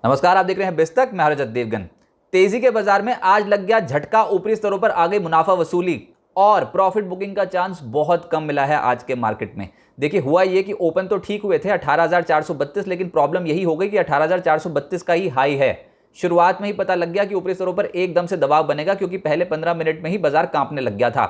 नमस्कार, आप देख रहे हैं बिस्तक। मैं हरजत देवगन। तेजी के बाजार में आज लग गया झटका। ऊपरी स्तरों पर आगे मुनाफा वसूली और प्रॉफिट बुकिंग का चांस बहुत कम मिला है आज के मार्केट में। देखिए, हुआ ये कि ओपन तो ठीक हुए थे 18,432, लेकिन प्रॉब्लम यही हो गई कि 18,432 का ही हाई है। शुरुआत में ही पता लग गया कि ऊपरी स्तरों पर एकदम से दबाव बनेगा, क्योंकि पहले 15 मिनट में ही बाजार कांपने लग गया था।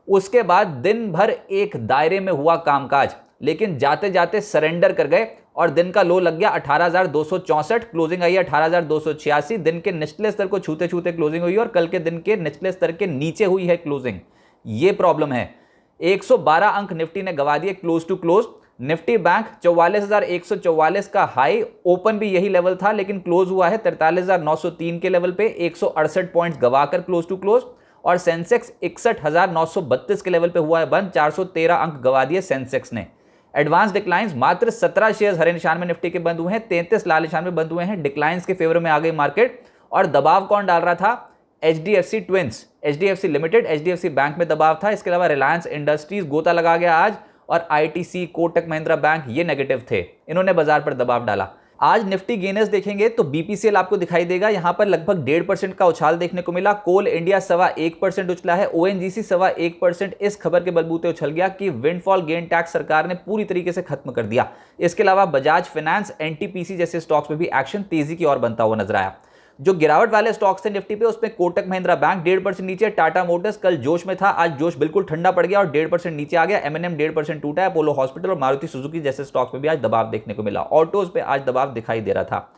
उसके बाद दिन भर एक दायरे में हुआ कामकाज, लेकिन जाते जाते सरेंडर कर गए और दिन का लो लग गया 18,264, क्लोजिंग आई 18,286। दिन के निचले स्तर को छूते छूते क्लोजिंग हुई और कल के दिन के निचले स्तर के नीचे हुई है क्लोजिंग। ये प्रॉब्लम है। 112 अंक निफ्टी ने गवा दिए close to close. Nifty bank 44,144 का हाई, ओपन भी यही लेवल था, लेकिन क्लोज हुआ है 43,903 के लेवल पे, 168 पॉइंट्स गवाकर क्लोज टू क्लोज। और सेंसेक्स 61,932 के लेवल पे हुआ है बंद, 413 अंक गवा दिए सेंसेक्स ने। एडवांस डिक्लाइंस मात्र 17 शेयर्स हरे निशान में निफ्टी के बंद हुए हैं, 33 लाल निशान में बंद हुए हैं। डिक्लाइंस के फेवर में आ गई मार्केट। और दबाव कौन डाल रहा था? HDFC twins, HDFC limited, HDFC bank में दबाव था। इसके अलावा रिलायंस इंडस्ट्रीज गोता लगा गया आज, और आईटीसी, कोटक महिंद्रा बैंक ये नेगेटिव थे। इन्होंने बाजार पर दबाव डाला। आज निफ्टी गेनर्स देखेंगे तो बीपीसीएल आपको दिखाई देगा। यहां पर लगभग 1.5% का उछाल देखने को मिला। कोल इंडिया 1.25% उछला है। ओएनजीसी 1.25% इस खबर के बलबूते उछल गया कि विंडफॉल गेन टैक्स सरकार ने पूरी तरीके से खत्म कर दिया। इसके अलावा बजाज फाइनेंस, एनटीपीसी जैसे स्टॉक्स में भी एक्शन तेजी की ओर बनता हुआ नजर आया। जो गिरावट वाले स्टॉक्स थे निफ्टी पे, उसमें कोटक महिंद्रा बैंक 1.5% नीचे। टाटा मोटर्स कल जोश में था, आज जोश बिल्कुल ठंडा पड़ गया और 1.5% नीचे आ गया। एमएनएम 1.5% टूटा है। अपोलो हॉस्पिटल और मारुति सुजुकी जैसे स्टॉक्स में भी आज दबाव देखने को मिला। ऑटोज पे आज दबाव दिखाई दे रहा था।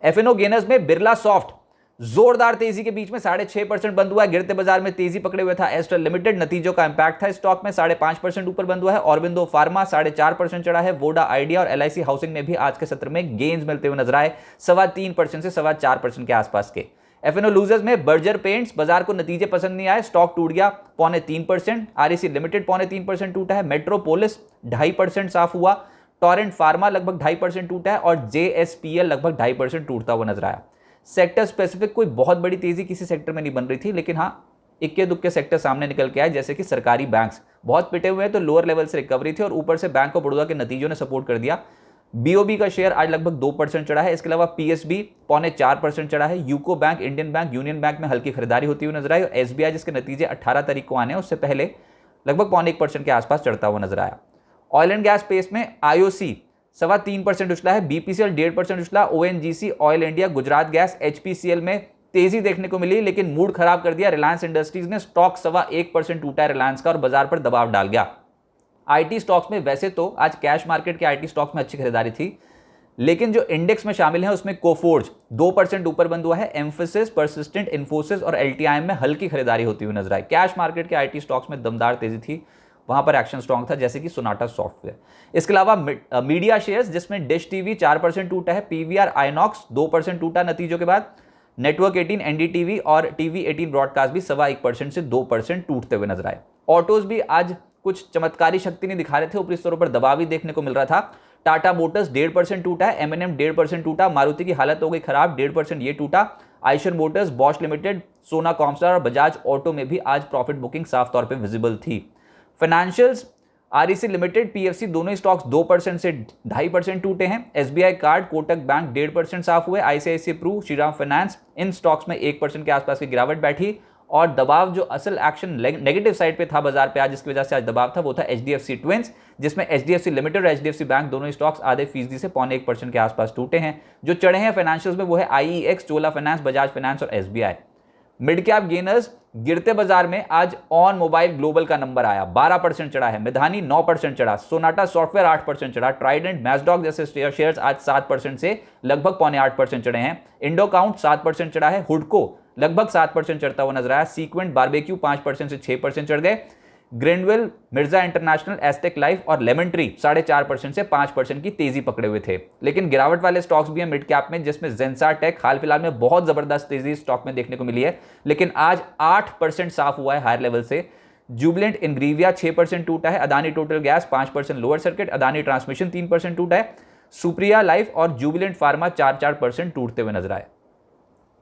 एफएनओ गेनर्स में बिरला सॉफ्ट जोरदार तेजी के बीच में 6.5% बंद हुआ है। गिरते बाजार में तेजी पकड़े हुए था एस्ट्रल लिमिटेड, नतीजों का इंपैक्ट था स्टॉक में। 5.5% ऊपर बंद हुआ है। ऑरबिंदो फार्मा 4.5% चढ़ा है। वोडा आइडिया और एलआईसी हाउसिंग ने भी आज के सत्र में गेन्स मिलते हुए नजर आए, 3.25% से 4.25% के आसपास के। एफएनओ लूजर्स में बर्जर पेंट्स, बाजार को नतीजे पसंद नहीं आए, स्टॉक टूट गया 0.25%। आरईसी लिमिटेड 0.3% टूटा है। मेट्रोपोलिस 2.5% साफ हुआ। टोरेंट फार्मा लगभग 2.5% टूटा है और जेएसपीएल लगभग 2.5% टूटता हुआ नजर आया। सेक्टर स्पेसिफिक कोई बहुत बड़ी तेजी किसी सेक्टर में नहीं बन रही थी, लेकिन हाँ, इक्के दुक्के सेक्टर सामने निकल के आए, जैसे कि सरकारी बैंक्स बहुत पिटे हुए हैं, तो लोअर लेवल से रिकवरी थी और ऊपर से बैंक ऑफ बड़ौदा के नतीजों ने सपोर्ट कर दिया। बीओबी का शेयर आज लगभग 2% चढ़ा है। इसके अलावा पीएसबी 0.4% चढ़ा है। UCO bank, Indian bank, union bank में हल्की खरीदारी होती हुई नजर आई। और एसबीआई, जिसके नतीजे 18 तारीख को आने हैं, उससे पहले लगभग 0.1% के आसपास चढ़ता हुआ नजर आया। ऑयल एंड गैस स्पेस में आईओसी 3.25% उछला है। बीपीसीएल 1.5% उछला। ONGC, Oil India, Gujarat Gas, HPCL में तेजी देखने को मिली, लेकिन मूड खराब कर दिया रिलायंस इंडस्ट्रीज ने। स्टॉक 1.25% टूटा है रिलायंस का और बाजार पर दबाव डाल गया। आईटी स्टॉक्स में वैसे तो आज कैश मार्केट के आईटी स्टॉक्स में अच्छी खरीदारी थी, लेकिन जो इंडेक्स में शामिल है उसमें कोफोर्ज 2% ऊपर बंद हुआ है। एम्फेसिस, परसिस्टेंट, इन्फोसिस और एलटीआईएम में हल्की खरीदारी होती हुई नजर आई। कैश मार्केट के आईटी स्टॉक्स में दमदार तेजी थी, वहां पर एक्शन स्ट्रॉन्ग था, जैसे कि सोनाटा सॉफ्टवेयर। इसके अलावा मीडिया शेयर्स, जिसमें डिश टीवी 4% टूटा है। पीवीआर आइनॉक्स 2% टूटा नतीजों के बाद। नेटवर्क 18, एनडीटीवी और टीवी 18 ब्रॉडकास्ट भी 1.25% से 2% टूटते हुए नजर आए। ऑटोज भी आज कुछ चमत्कारी शक्ति नहीं दिखा रहे थे, ऊपरी स्तरों पर दबाव भी देखने को मिल रहा था। टाटा मोटर्स 1.5% टूटा है। एमएनएम 1.5% टूटा। मारुति की हालत हो गई खराब, 1.5% ये टूटा। आइशर मोटर्स, बॉश लिमिटेड, सोना कॉमस्टार और बजाज ऑटो में भी आज प्रॉफिट बुकिंग साफ तौर पर विजिबल थी। फाइनेंशियल्स, आरईसी लिमिटेड, पीएफसी दोनों ही स्टॉक्स 2% से 2.5% टूटे हैं। एसबीआई कार्ड, कोटक बैंक 1.5% साफ हुए। आईसीआईसीआई प्रू, श्रीराम फाइनेंस, इन स्टॉक्स में 1% के आसपास की गिरावट बैठी। और दबाव, जो असल एक्शन नेगेटिव साइड पे था बाजार पे आज, जिसकी वजह से आज दबाव था, वो था एचडीएफसी ट्विंस, जिसमें एचडीएफसी लिमिटेड और एचडीएफसी बैंक दोनों स्टॉक्स आधे फीसदी से 0.1% के आसपास टूटे हैं। जो चढ़े हैं फाइनेंशियल्स में वो है आईईएक्स, चोला फाइनेंस, बजाज फाइनेंस और एसबीआई। मिड कैप गेनर्स, गिरते बाजार में आज ऑन मोबाइल ग्लोबल का नंबर आया, 12% चढ़ा है। मिधानी 9% चढ़ा। सोनाटा सॉफ्टवेयर 8% चढ़ा। ट्राइडेंट, मैसडॉक जैसे शेयर्स आज 7% से लगभग 0.8% चढ़े हैं। इंडो काउंट 7% चढ़ा है। हुडको लगभग 7% चढ़ता हुआ नजर आया। सीक्वेंट बारबेक्यू 5% से 6% चढ़ गए। ग्रेनवेल, मिर्जा इंटरनेशनल, एस्टेक लाइफ और लेमन ट्री 4.5% से 5% की तेजी पकड़े हुए थे। लेकिन गिरावट वाले स्टॉक्स भी हैं मिड कैप में, जिसमें जेंसार टेक हाल फिलहाल में बहुत जबरदस्त तेजी स्टॉक में देखने को मिली है, लेकिन आज 8% साफ हुआ है हायर लेवल से। जुबिलेंट इंग्रीविया 6% टूटा है। Adani total gas 5% lower circuit. Adani transmission 3% टूटा है। सुप्रिया लाइफ और जुबिलेंट फार्मा 4% टूटते हुए नजर आए।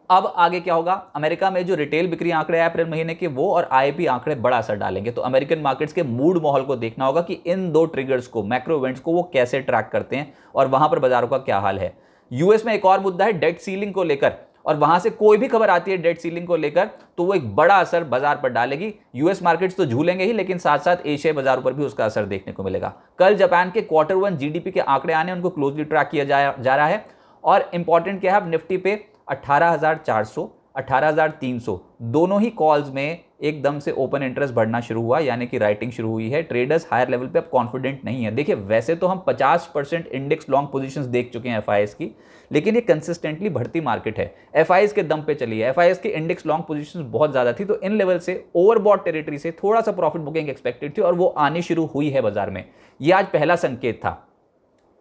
अब आगे क्या होगा? अमेरिका में जो रिटेल बिक्री आंकड़े आए अप्रैल महीने के, वो और आईपी आंकड़े बड़ा असर डालेंगे। तो अमेरिकन मार्केट्स के मूड माहौल को देखना होगा कि इन दो ट्रिगर्स को, मैक्रो इवेंट्स को, वो कैसे ट्रैक करते हैं और वहां पर बाजारों का क्या हाल है। यूएस में एक और मुद्दा है डेट सीलिंग को लेकर, और वहां से कोई भी खबर आती है डेट सीलिंग को लेकर तो वो एक बड़ा असर बाजार पर डालेगी। यूएस मार्केट्स तो झूलेंगे ही, लेकिन साथ साथ एशियाई बाजारों पर भी उसका असर देखने को मिलेगा। कल जापान के Q1 जीडीपी के आंकड़े आने, उनको क्लोजली ट्रैक किया जा रहा है। और इंपॉर्टेंट क्या है, अब निफ्टी पे 18,400 18,300 दोनों ही कॉल्स में एकदम से ओपन इंटरेस्ट बढ़ना शुरू हुआ, यानी कि राइटिंग शुरू हुई है। ट्रेडर्स हायर लेवल पे अब कॉन्फिडेंट नहीं है। देखिए वैसे तो हम 50% इंडेक्स लॉन्ग पोजीशंस देख चुके हैं एफआईएस की, लेकिन ये कंसिस्टेंटली बढ़ती मार्केट है, एफआईएस के दम पे चली है। एफआईएस की इंडेक्स लॉन्ग पोजीशंस बहुत ज्यादा थी, तो इन लेवल से ओवरबॉट टेरिटरी से थोड़ा सा प्रॉफिट बुकिंग एक्सपेक्टेड थी और वो आनी शुरू हुई है बाजार में। ये आज पहला संकेत था।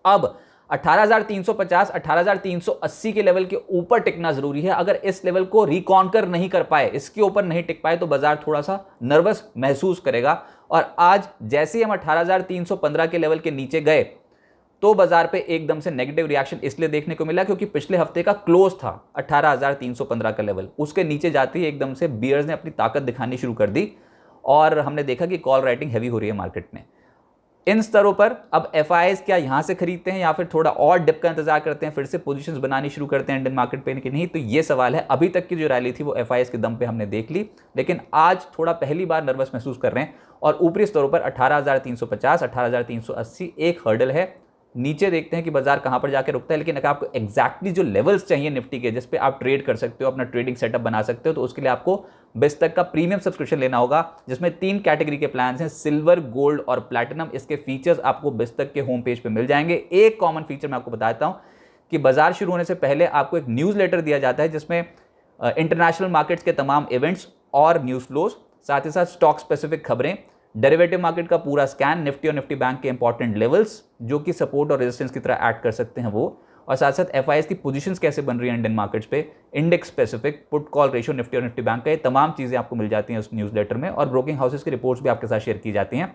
अब 18,350 18,380 के लेवल के ऊपर टिकना जरूरी है। अगर इस लेवल को रिकॉन्कर नहीं कर पाए, इसके ऊपर नहीं टिक पाए, तो बाजार थोड़ा सा नर्वस महसूस करेगा। और आज जैसे ही हम 18,315 के लेवल के नीचे गए तो बाजार पे एकदम से नेगेटिव रिएक्शन इसलिए देखने को मिला क्योंकि पिछले हफ्ते का क्लोज था 18,315 का लेवल, उसके नीचे जाते ही एकदम से बियर्स ने अपनी ताकत दिखानी शुरू कर दी और हमने देखा कि कॉल राइटिंग हैवी हो रही है मार्केट में। इन स्तरों पर अब एफआईएस क्या यहां से खरीदते हैं या फिर थोड़ा और डिप का इंतजार करते हैं, फिर से पोजीशंस बनानी शुरू करते हैं इंडियन मार्केट पे कि नहीं, तो ये सवाल है। अभी तक की जो रैली थी वो एफआईएस के दम पे हमने देख ली, लेकिन आज थोड़ा पहली बार नर्वस महसूस कर रहे हैं और ऊपरी स्तरों पर 18,350 18,380 एक हर्डल है। नीचे देखते हैं कि बाजार कहां पर जाकर रुकता है, लेकिन अगर आपको एग्जैक्टली जो लेवल्स चाहिए निफ्टी के जिस पे आप ट्रेड कर सकते हो, अपना ट्रेडिंग सेटअप बना सकते हो, तो उसके लिए आपको बिस्तक का प्रीमियम सब्सक्रिप्शन लेना होगा, जिसमें 3 कैटेगरी के प्लान्स हैं, सिल्वर, गोल्ड और प्लैटिनम। इसके फीचर्स आपको बिस्तक के होम पेज पे मिल जाएंगे। एक कॉमन फीचर मैं आपको बताता हूं कि बाजार शुरू होने से पहले आपको एक न्यूज़लेटर दिया जाता है जिसमें इंटरनेशनल मार्केट्स के तमाम इवेंट्स और न्यूज़ फ्लोज, साथ ही साथ स्टॉक स्पेसिफिक खबरें, डेरिवेटिव मार्केट का पूरा स्कैन, निफ्टी और निफ्टी बैंक के इंपॉर्टेंट लेवल्स जो कि सपोर्ट और रेजिस्टेंस की तरह एक्ट कर सकते हैं वो, और साथ साथ एफआईएस की पोजीशंस कैसे बन रही है इंडियन मार्केट्स पे, index specific, put call ratio Nifty और निफ्टी बैंक का, ये तमाम चीज़ें आपको मिल जाती हैं उस न्यूज़लेटर में, और ब्रोकिंग हाउसेस की रिपोर्ट्स भी आपके साथ शेयर की जाती हैं।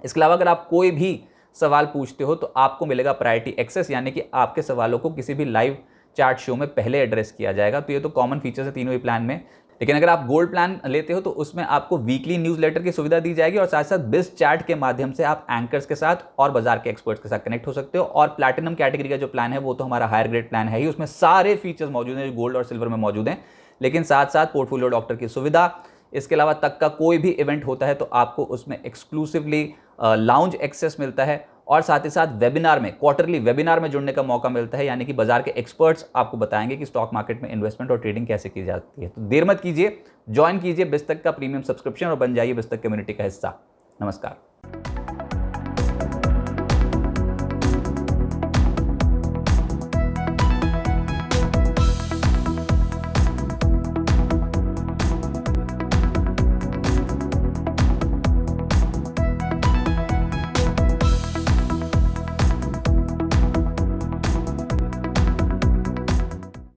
इसके अलावा अगर आप कोई भी सवाल पूछते हो तो आपको मिलेगा प्रायोरिटी एक्सेस, यानी कि आपके सवालों को किसी भी लाइव चैट शो में पहले एड्रेस किया जाएगा। तो ये तो कॉमन फीचर्स है तीनों ही प्लान में। लेकिन अगर आप गोल्ड प्लान लेते हो तो उसमें आपको वीकली न्यूज़लेटर की सुविधा दी जाएगी और साथ साथ बिज चैट के माध्यम से आप एंकर्स के साथ और बाजार के एक्सपर्ट्स के साथ कनेक्ट हो सकते हो। और प्लैटिनम कैटेगरी का जो प्लान है वो तो हमारा हायर ग्रेड प्लान है ही, उसमें सारे फीचर्स मौजूद हैं जो गोल्ड और सिल्वर में मौजूद हैं, लेकिन साथ साथ पोर्टफोलियो डॉक्टर की सुविधा, इसके अलावा तक का कोई भी इवेंट होता है तो आपको उसमें एक्सक्लूसिवली लाउंज एक्सेस मिलता है, और साथ ही साथ वेबिनार में, क्वार्टरली वेबिनार में जुड़ने का मौका मिलता है, यानी कि बाजार के एक्सपर्ट्स आपको बताएंगे कि स्टॉक मार्केट में इन्वेस्टमेंट और ट्रेडिंग कैसे की जाती है। तो देर मत कीजिए, ज्वाइन कीजिए बिस्तक का प्रीमियम सब्सक्रिप्शन और बन जाइए बिस्तक कम्युनिटी का हिस्सा। नमस्कार।